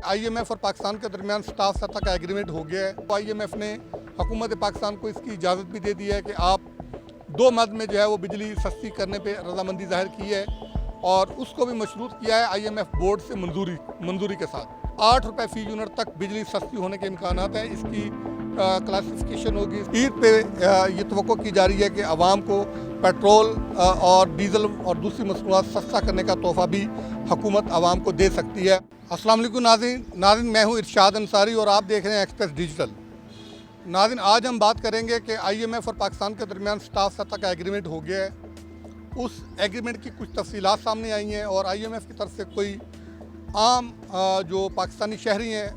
IMF और पाकिस्तान के दरमियान स्टाफ सतह का एग्रीमेंट हो गया है। तो IMF ने हुकूमत पाकिस्तान को इसकी इजाज़त भी दे दी है कि आप 2 मद में जो है वो बिजली सस्ती करने पे रजामंदी जाहिर की है और उसको भी मशरूत किया है IMF बोर्ड से मंजूरी के साथ। 8 रुपये फ़ी यूनिट तक बिजली सस्ती होने के इम्कान हैं। इसकी क्लासिफिकेशन होगी। ईद पे ये तवक्को की जा रही है कि आवाम को पेट्रोल और डीजल और दूसरी मसनूआत सस्ता करने का तोहफ़ा भी हुकूमत आवाम को दे सकती है। अस्सलाम वालेकुम नाज़रीन, मैं हूँ इरशाद अंसारी और आप देख रहे हैं एक्सप्रेस डिजिटल। नाज़रीन, आज हम बात करेंगे कि IMF और पाकिस्तान के दरमियान स्टाफ सतह का एग्रीमेंट हो गया है। उस एग्रीमेंट की कुछ तफसीलात सामने आई हैं और IMF की तरफ से कोई आम जो पाकिस्तानी शहरी हैं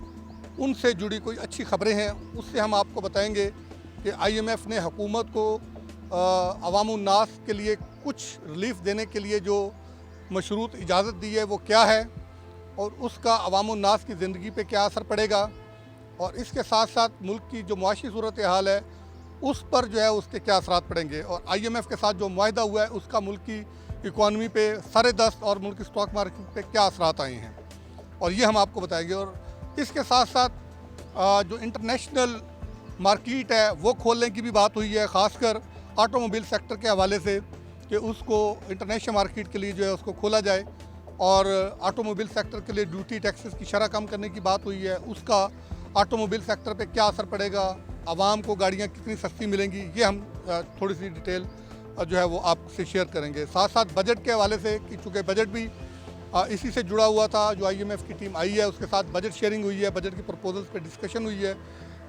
उनसे जुड़ी कोई अच्छी खबरें हैं, उससे हम आपको बताएंगे कि IMF ने हुकूमत को अवामुन्नास के लिए कुछ रिलीफ देने के लिए जो मशरूत इजाज़त दी है वो क्या है और उसका अवामुन्नास की ज़िंदगी पे क्या असर पड़ेगा और इसके साथ साथ मुल्क की जो मुआशी सूरत हाल है उस पर जो है उसके क्या असरात पड़ेंगे और IMF के साथ जो मुआहिदा हुआ है उसका मुल्क की इकॉनमी पे सर-ए-दस्त और मुल्क की स्टॉक मार्केट पे क्या असरात आए हैं और ये हम आपको बताएंगे। और इसके साथ साथ जो इंटरनेशनल मार्केट है वो खोलने की भी बात हुई है, ख़ासकर ऑटोमोबाइल सेक्टर के हवाले से कि उसको इंटरनेशनल मार्केट के लिए जो है उसको खोला जाए और ऑटोमोबाइल सेक्टर के लिए ड्यूटी टैक्सेस की शरह कम करने की बात हुई है। उसका ऑटोमोबाइल सेक्टर पे क्या असर पड़ेगा, आवाम को गाड़ियाँ कितनी सस्ती मिलेंगी, ये हम थोड़ी सी डिटेल जो है वो आपसे शेयर करेंगे। साथ साथ बजट के हवाले से कि चूँकि बजट भी इसी से जुड़ा हुआ था, जो IMF की टीम आई है उसके साथ बजट शेयरिंग हुई है, बजट की प्रपोजल्स पे डिस्कशन हुई है,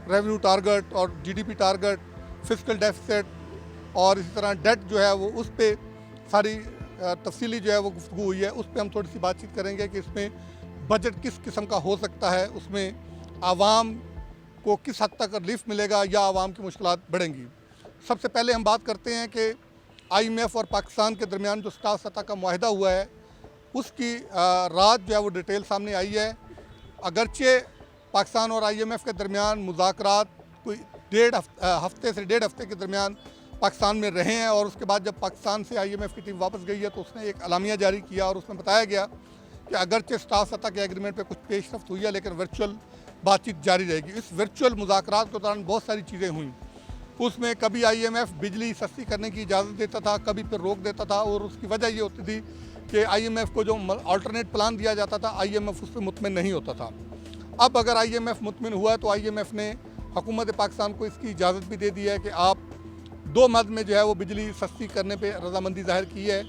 रेवेन्यू टारगेट और GDP टारगेट, फिस्कल डेफिसिट और इसी तरह डेट जो है वो उस पर सारी तफसीली जो है वो गुफ्तगू हुई है। उस पर हम थोड़ी सी बातचीत करेंगे कि इसमें बजट किस किस्म का हो सकता है, उसमें आवाम को किस हद तक रिलीफ मिलेगा या आवाम की मुश्किलात बढ़ेंगी। सबसे पहले हम बात करते हैं कि IMF और पाकिस्तान के दरमियान जो स्टाफ सतह का मुआहिदा हुआ है उसकी रात जो है वो डिटेल सामने आई है। अगरचे पाकिस्तान और IMF के दरमियान मुज़ाकरात कोई हफ्ते से डेढ़ हफ्ते के दरमियान पाकिस्तान में रहे हैं और उसके बाद जब पाकिस्तान से IMF की टीम वापस गई है तो उसने एक अलामिया जारी किया और उसमें बताया गया कि अगरचे स्टाफ सतह के एग्रीमेंट पे कुछ पेशरफ्त हुई है लेकिन वर्चुअल बातचीत जारी रहेगी। इस वर्चुअल मुज़ाकरात के दौरान बहुत सारी चीज़ें हुई। उसमें कभी IMF बिजली सस्ती करने की इजाज़त देता था, कभी फिर रोक देता था और उसकी वजह ये होती थी कि IMF को जो अल्टरनेट प्लान दिया जाता था IMF उस पर मुतमिन नहीं होता था। अब अगर IMF मुतमिन हुआ है तो IMF ने हुकूमत पाकिस्तान को इसकी इजाज़त भी दे दी है कि आप 2 मद में जो है वो बिजली सस्ती करने पे रजामंदी जाहिर की है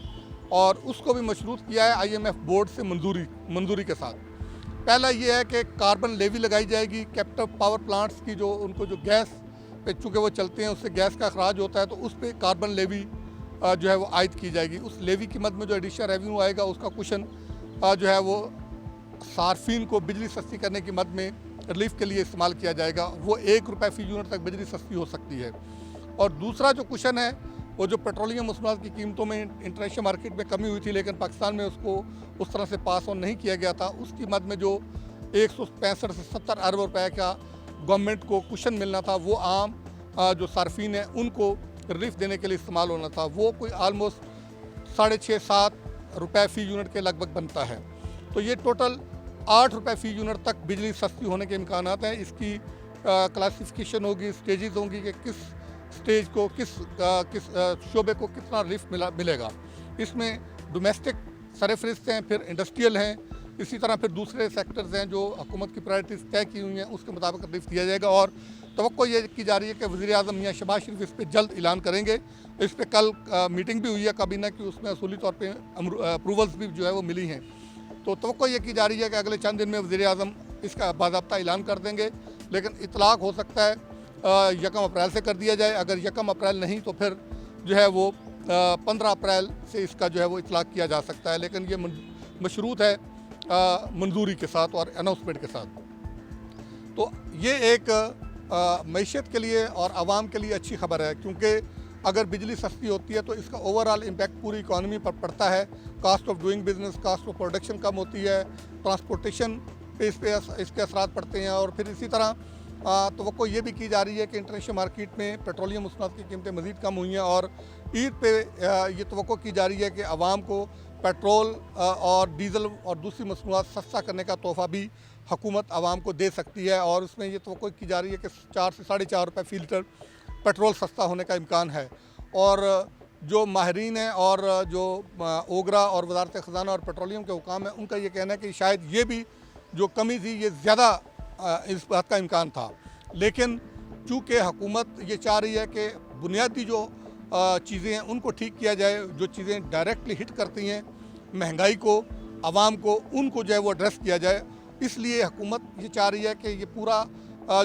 और उसको भी मशरूत किया है IMF बोर्ड से मंजूरी के साथ। पहला ये है कि कार्बन लेवी लगाई जाएगी कैपिटल पावर प्लांट्स की, जो उनको जो गैस पे चूँकि वो चलते हैं उससे गैस का अखराज होता है तो उस पर कार्बन लेवी जो है वो आयद की जाएगी। उस लेवी की मद में जो एडिशनल रेवेन्यू आएगा उसका कुशन जो है वो सार्फिन को बिजली सस्ती करने की मद में रिलीफ के लिए इस्तेमाल किया जाएगा। वो 1 रुपये फ़ी यूनिट तक बिजली सस्ती हो सकती है। और दूसरा जो कुशन है वो जो पेट्रोलियम मसनूआत की कीमतों में इंटरनेशनल मार्केट में कमी हुई थी लेकिन पाकिस्तान में उसको उस तरह से पास ऑन नहीं किया गया था, उसकी मद में जो 165 से 70 अरब रुपए का गवर्नमेंट को कुशन मिलना था वो आम जो सार्फिन है उनको रिलीफ देने के लिए इस्तेमाल होना था। वो कोई आलमोस्ट 6.5-7 रुपये फ़ी यूनिट के लगभग बनता है। तो ये टोटल 8 रुपये फ़ी यूनिट तक बिजली सस्ती होने के इम्कान हैं। इसकी क्लासिफिकेशन होगी, स्टेजेस होंगी कि किस स्टेज को किस शोबे को कितना रिलीफ मिलेगा। इसमें डोमेस्टिक सरफरिस्त हैं, फिर इंडस्ट्रियल हैं, इसी तरह फिर दूसरे सेक्टर्स हैं जो हुकूमत की प्रायोरिटीज़ तय की हुई हैं उसके मुताबिक रिलीफ दिया जाएगा। और तवक्को ये की जा रही है कि वज़ीर-ए-आज़म मियां शहबाज शरीफ इस पर जल्द ऐलान करेंगे। इस पर कल मीटिंग भी हुई है काबीना की, उसमें असूली तौर पे अप्रूवल्स भी जो है वो मिली हैं। तो तवक्को ये की जा रही है कि अगले चंद दिन में वज़ीर-ए-आज़म इसका बाज़ाब्ता ऐलान कर देंगे, लेकिन इतलाक़ हो सकता है 1 अप्रैल से कर दिया जाए। अगर 1 अप्रैल नहीं तो फिर जो है वो 15 अप्रैल से इसका जो है वो इतलाक़ किया जा सकता है, लेकिन ये मशरूत है मंजूरी के साथ और अनाउंसमेंट के साथ। तो ये एक मईशत के लिए और आवाम के लिए अच्छी खबर है, क्योंकि अगर बिजली सस्ती होती है तो इसका ओवरऑल इम्पैक्ट पूरी इकॉनमी पर पड़ता है। Cost of doing business, cost of production कम होती है, ट्रांसपोर्टेशन पे इसके असरात पड़ते हैं। और फिर इसी तरह तवक्को ये भी की जा रही है कि इंटरनेशनल मार्केट में पेट्रोलियम मसनूआत की कीमतें मज़ीद कम हुई हैं और ईद पे ये तवक्को की जा रही है कि आवाम को पेट्रोल और डीज़ल और दूसरी मसनूआत सस्ता करने का तोहफ़ा भी हुकूमत आवाम को दे सकती है और उसमें ये तवक्को की जा रही है कि 4 से ₹4.5 रुपये फ़ी लीटर पेट्रोल सस्ता होने का इम्कान है। और जो माहिरीन हैं और जो ओगरा और वज़ारत ख़ज़ाना और पेट्रोलियम के हुकाम हैं, उनका ये कहना है कि शायद ये भी जो कमी थी ये ज़्यादा इस बात का इम्कान था। लेकिन चूँकि हुकूमत ये चाह रही है कि बुनियादी जो चीज़ें हैं उनको ठीक किया जाए, जो चीज़ें डायरेक्टली हिट करती हैं महंगाई को, आवाम को, उनको जो है वो एड्रेस किया जाए। इसलिए हुकूमत ये चाह रही है कि ये पूरा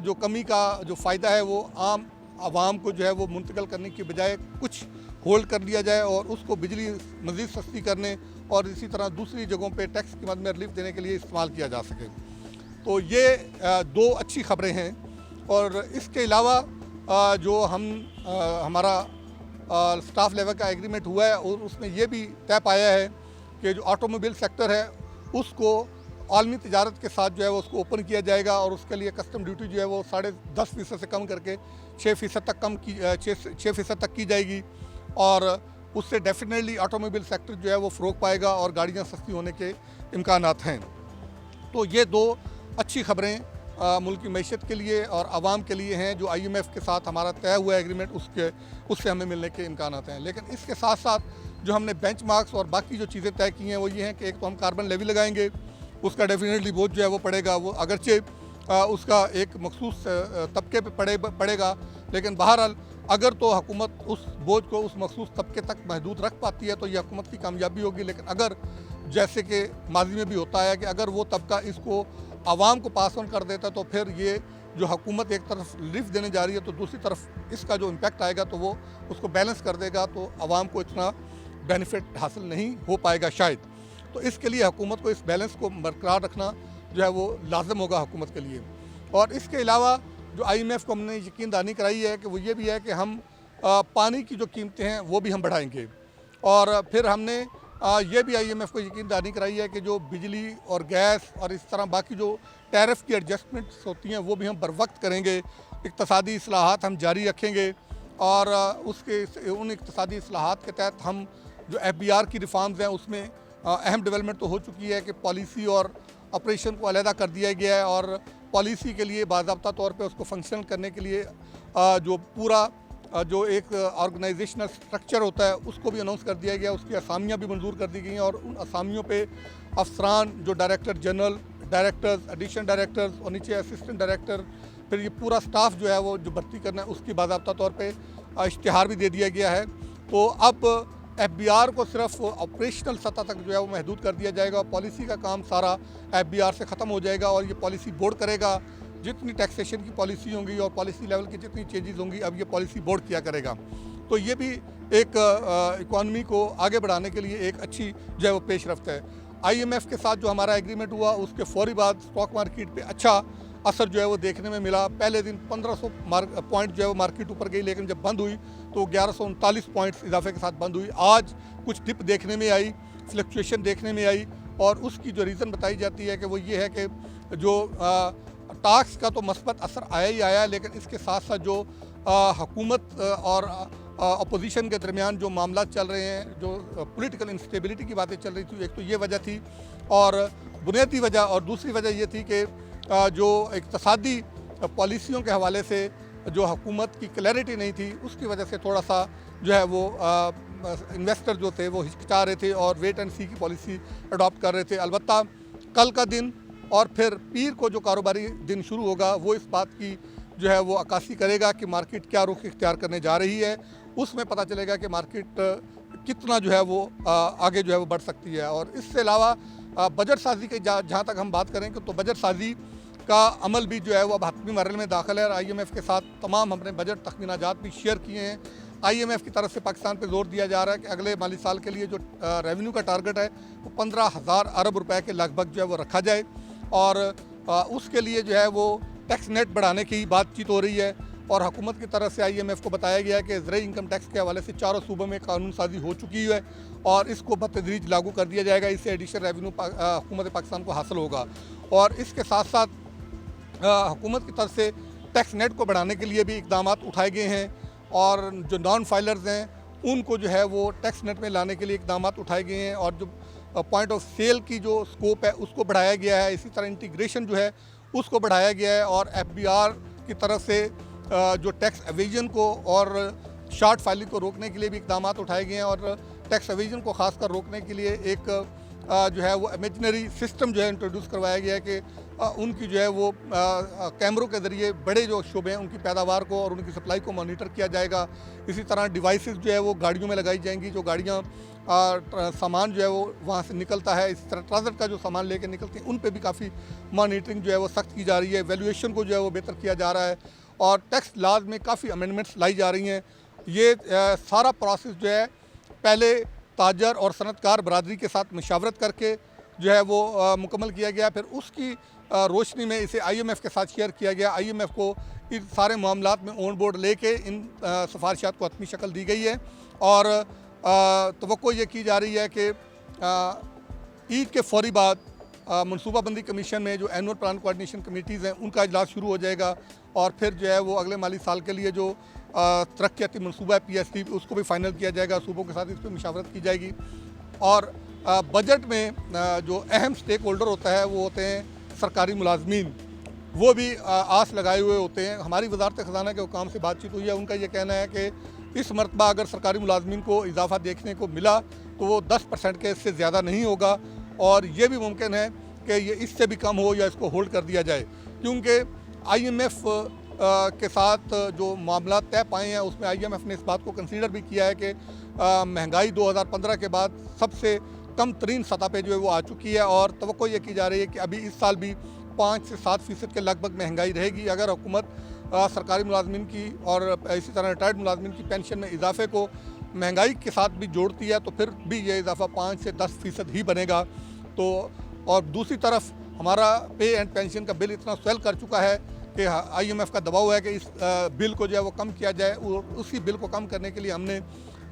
जो कमी का जो फ़ायदा है वो आम आवाम को जो है वो मुंतकिल करने की बजाय कुछ होल्ड कर लिया जाए और उसको बिजली मज़ीद सस्ती करने और इसी तरह दूसरी जगहों पे टैक्स की मद में रिलीफ देने के लिए इस्तेमाल किया जा सके। तो ये दो अच्छी ख़बरें हैं। और इसके अलावा जो हमारा स्टाफ लेवल का एग्रीमेंट हुआ है और उसमें ये भी तय पाया है कि जो ऑटोमोबाइल सेक्टर है उसको आलमी तिजारत के साथ जो है वो उसको ओपन किया जाएगा और उसके लिए कस्टम ड्यूटी जो है वो 10.5% से कम करके 6% तक की जाएगी। और उससे डेफिनेटली ऑटोमोबाइल सेक्टर जो है वो फ़रोग पाएगा और गाड़ियाँ सस्ती होने के इम्कानात हैं। तो ये दो अच्छी ख़बरें मुल्क की मईशत के लिए और आवाम के लिए हैं जो IMF के साथ हमारा तय हुआ एग्रीमेंट उससे हमें मिलने के इम्कानात हैं। लेकिन इसके साथ साथ जो हमने बेंचमार्क्स और बाकी जो चीज़ें तय की हैं वो ये हैं कि एक तो हम कार्बन लेवी लगाएंगे, उसका डेफिनेटली बोझ जो है वो पड़ेगा, वो अगरचे उसका एक मखसूस तबके पे पड़ेगा, लेकिन बहरहाल अगर तो हुकूमत उस बोझ को उस मखसूस तबके तक महदूद रख पाती है तो ये हुकूमत की कामयाबी होगी। लेकिन अगर जैसे कि माजी में भी होता है कि अगर वो तबका इसको आवाम को पास ऑन कर देता तो फिर ये जो हुकूमत एक तरफ रिलीफ देने जा रही है तो दूसरी तरफ इसका जो इम्पैक्ट आएगा तो वो उसको बैलेंस कर देगा, तो आवाम को इतना बेनिफिट हासिल नहीं हो पाएगा शायद। तो इसके लिए हुकूमत को इस बैलेंस को बरकरार रखना जो है वो लाजम होगा हुकूमत के लिए। और इसके अलावा जो IMF को हमने यकीन दहानी कराई है कि वो ये भी है कि हम पानी की जो कीमतें हैं वो भी हम बढ़ाएंगे। और फिर हमने ये भी IMF को यकीन दहानी कराई है कि जो बिजली और गैस और इस तरह बाकी जो टैरिफ की एडजस्टमेंट्स होती हैं वो भी हम बर वक्त करेंगे। इक़्तिसादी इस्लाहात हम जारी रखेंगे और उन इक़्तिसादी इस्लाहात के तहत हम जो FBR की रिफॉर्म्स हैं उसमें अहम डेवलपमेंट तो हो चुकी है कि पॉलिसी और ऑपरेशन को अलहदा कर दिया गया है और पॉलिसी के लिए बाज़ाब्ता तौर पे उसको फंक्शनल करने के लिए जो पूरा जो एक ऑर्गेनाइजेशनल स्ट्रक्चर होता है उसको भी अनाउंस कर दिया गया, उसकी असामियाँ भी मंजूर कर दी गई हैं और उन असामियों पे अफसरान जो director general, directors, additional directors और नीचे असिस्टेंट डायरेक्टर, फिर ये पूरा स्टाफ जो है वो जो भर्ती करना है उसकी बाज़ाब्ता तौर पे इश्तिहार भी दे दिया गया है। तो अब FBR को सिर्फ ऑपरेशनल सतह तक जो है वो महदूद कर दिया जाएगा, पॉलिसी का काम सारा FBR से ख़त्म हो जाएगा और ये पॉलिसी बोर्ड करेगा। जितनी टैक्सेशन की पॉलिसी होंगी और पॉलिसी लेवल की जितनी चेंजेस होंगी अब ये पॉलिसी बोर्ड किया करेगा। तो ये भी एक इकॉनमी को आगे बढ़ाने के लिए एक अच्छी जो है वो पेशरफ्त है। IMF के साथ जो हमारा एग्रीमेंट हुआ उसके फ़ौरी बाद स्टॉक मार्केट पे अच्छा असर जो है वो देखने में मिला। पहले दिन 1500 पॉइंट जो है वो मार्केट ऊपर गई, लेकिन जब बंद हुई तो 1139 पॉइंट्स इजाफे के साथ बंद हुई। आज कुछ डिप देखने में आई, फ्लक्चुएशन देखने में आई और उसकी जो रीज़न बताई जाती है कि वो ये है कि जो टैक्स का तो मस्बत असर आया ही आया, लेकिन इसके साथ साथ जो हुकूमत और अपोजिशन के दरमियान जो मामला चल रहे हैं, जो पॉलिटिकल इंस्टेबिलिटी की बातें चल रही थी, एक तो ये वजह थी और बुनियादी वजह, और दूसरी वजह ये थी कि जो इक़्तिसादी पॉलिसियों के हवाले से जो हुकूमत की क्लैरिटी नहीं थी उसकी वजह से थोड़ा सा जो है वो इन्वेस्टर जो थे वो हिचकिचा रहे थे और वेट एंड सी की पॉलिसी अडॉप्ट कर रहे थे। अलबत्ता कल का दिन और फिर पीर को जो कारोबारी दिन शुरू होगा वो इस बात की जो है वो अक्कासी करेगा कि मार्केट क्या रुख इख्तियार करने जा रही है। उसमें पता चलेगा कि मार्केट कितना जो है वो आगे जो है वो बढ़ सकती है। और इससे अलावा बजट साजी की जहाँ तक हम बात करें तो बजट साजी का अमल भी जो है वो अब हतमी मरहले में दाखिल है और IMF के साथ तमाम हमने बजट तखमीनाजात भी शेयर किए हैं। IMF की तरफ से पाकिस्तान पे जोर दिया जा रहा है कि अगले माली साल के लिए जो रेवेन्यू का टारगेट है वो 15,000 अरब रुपए के लगभग जो है वो रखा जाए और उसके लिए जो है वो टैक्स नेट बढ़ाने की बातचीत हो रही है। और हुकूमत की तरफ से IMF को बताया गया है कि ज़राई इनकम टैक्स के हवाले से चारों सूबों में कानून साजी हो चुकी है और इसको बतदरीज लागू कर दिया जाएगा। इससे एडिशनल रेवेन्यू हुकूमत पाकिस्तान को हासिल होगा। और इसके साथ साथ हुकूमत की तरफ से टैक्स नेट को बढ़ाने के लिए भी इकदाम उठाए गए हैं और जो नॉन फाइलर्स हैं उनको जो है वो टैक्स नेट में लाने के लिए इकदाम उठाए गए हैं। और जो पॉइंट ऑफ सेल की जो स्कोप है उसको बढ़ाया गया है। इसी तरह इंटीग्रेशन जो है उसको बढ़ाया गया है और एफबीआर की तरफ से जो टैक्स एवेजन को और शॉर्ट फाइलिंग को रोकने के लिए भी इकदाम उठाए गए हैं और टैक्स एवेजन को खासकर रोकने के लिए एक जो है वो इमेजिनरी सिस्टम जो है इंट्रोड्यूस करवाया गया है कि उनकी जो है वो कैमरों के ज़रिए बड़े जो शोबे हैं उनकी पैदावार को और उनकी सप्लाई को मॉनिटर किया जाएगा। इसी तरह डिवाइसेस जो है वो गाड़ियों में लगाई जाएंगी, जो गाड़ियाँ सामान जो है वो वहाँ से निकलता है। इसी तरह ट्रांजिट का जो सामान लेके निकलते हैं उन पे भी काफ़ी मॉनिटरिंग जो है वो सख्त की जा रही है। वैल्यूएशन को जो है वो बेहतर किया जा रहा है और टैक्स लॉज में काफ़ी अमेंडमेंट्स लाई जा रही हैं। ये सारा प्रोसेस जो है पहले ताजर और सनतकार बरादरी के साथ मशावरत करके जो है वो मुकम्मल किया गया, फिर उसकी रोशनी में इसे IMF के साथ शेयर किया गया। IMF को इन सारे मामलात में ऑन बोर्ड लेके इन सिफारिशात को हतमी शक्ल दी गई है और तवक्को ये की जा रही है कि ईद के फौरी बाद मनसूबाबंदी कमीशन में जो एनुअल प्लान कोऑर्डिनेशन कमेटीज़ हैं उनका इजलास शुरू हो जाएगा और फिर जो है वो अगले माली साल के लिए जो तरक्याती मनसूबा है PSD उसको भी फाइनल किया जाएगा। सूबों के साथ इस पर मुशावरत की जाएगी और बजट में जो अहम स्टेक होल्डर होता है वो होते हैं सरकारी मुलाजमीन, वो भी आस लगाए हुए होते हैं। हमारी वजारत ख़जाना के हुकाम से बातचीत हुई है, उनका ये कहना है कि इस मरतबा अगर सरकारी मुलाजमीन को इजाफा देखने को मिला तो वो 10% के इससे ज़्यादा नहीं होगा और ये भी मुमकिन है कि ये इससे भी कम हो या इसको होल्ड कर दिया जाए, क्योंकि IMF के साथ जो मामला तय पाए हैं उसमें IMF ने इस बात को कंसीडर भी किया है कि महंगाई 2015 के बाद सबसे कम तरीन सतह पे जो है वो आ चुकी है और तवक्को ये की जा रही है कि अभी इस साल भी 5 से 7% के लगभग महंगाई रहेगी। अगर हुकूमत सरकारी मुलाजमीन की और इसी तरह रिटायर्ड मुलाजमीन की पेंशन में इजाफे को महंगाई के साथ भी जोड़ती है तो फिर भी ये इजाफा 5 से 10% ही बनेगा। तो और दूसरी तरफ हमारा पे एंड पेंशन का बिल इतना स्वेल कर चुका है कि IMF का दबाव है कि इस बिल को जो है वो कम किया जाए और उसी बिल को कम करने के लिए हमने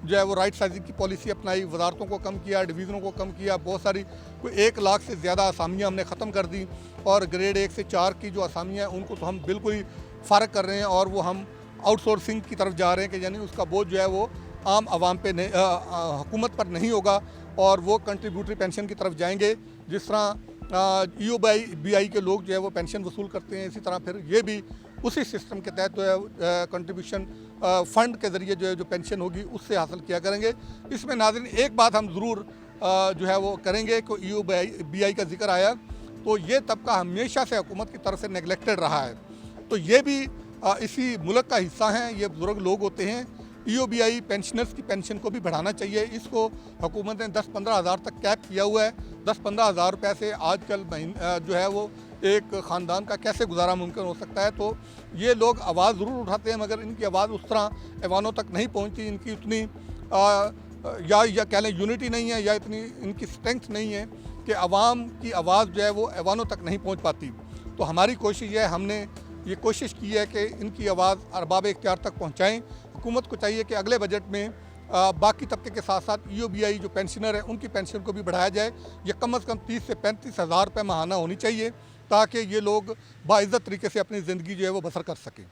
जो है वो राइट साइजिंग की पॉलिसी अपनाई, वजारतों को कम किया, डिवीज़नों को कम किया, बहुत सारी कोई 1 लाख से ज़्यादा असामियाँ हमने ख़त्म कर दी और ग्रेड 1 से 4 की जो असामियाँ हैं उनको तो हम बिल्कुल ही फ़ारग कर रहे हैं और वो हम आउटसोर्सिंग की तरफ जा रहे हैं कि यानी उसका बोझ जो है वो आम आवाम पे नहीं, हुकूमत पर नहीं होगा और वो कंट्रीब्यूटरी पेंशन की तरफ जाएंगे। जिस तरह EOBI के लोग जो है वो पेंशन वसूल करते हैं, इसी तरह फिर ये भी उसी सिस्टम के तहत जो है कंट्रीब्यूशन फ़ंड के ज़रिए जो है जो पेंशन होगी उससे हासिल किया करेंगे। इसमें नाज़रीन एक बात हम ज़रूर जो है वो करेंगे कि EOBI का जिक्र आया तो ये तबका हमेशा से हुकूमत की तरफ से नेगलेक्टेड रहा है, तो ये भी इसी मुल्क का हिस्सा हैं, ये बुजुर्ग लोग होते हैं। EOBI पेंशनर्स की पेंशन को भी बढ़ाना चाहिए। इसको हुकूमत ने 10-15 हज़ार तक कैप किया हुआ है। 10-15 हज़ार रुपये से आजकल जो है वो एक ख़ानदान का कैसे गुजारा मुमकिन हो सकता है। तो ये लोग आवाज़ ज़रूर उठाते हैं मगर इनकी आवाज़ उस तरह ऐवानों तक नहीं पहुंचती, इनकी उतनी या कह लें यूनिटी नहीं है या इतनी इनकी स्ट्रेंथ नहीं है कि आवाम की आवाज़ जो है वो ऐवानों तक नहीं पहुँच पाती। तो हमारी कोशिश है, हमने ये कोशिश की है कि इनकी आवाज़ अरबाब इख्तियार तक पहुँचाएँ। हुकूमत को चाहिए कि अगले बजट में बाकी तबके के साथ साथ EOBI जो पेंशनर हैं उनकी पेंशन को भी बढ़ाया जाए। ये कम से कम 30 से 35 हज़ार रुपये माहाना होनी चाहिए ताकि ये लोग बाइज़्ज़त तरीके से अपनी ज़िंदगी जो है वो बसर कर सकें।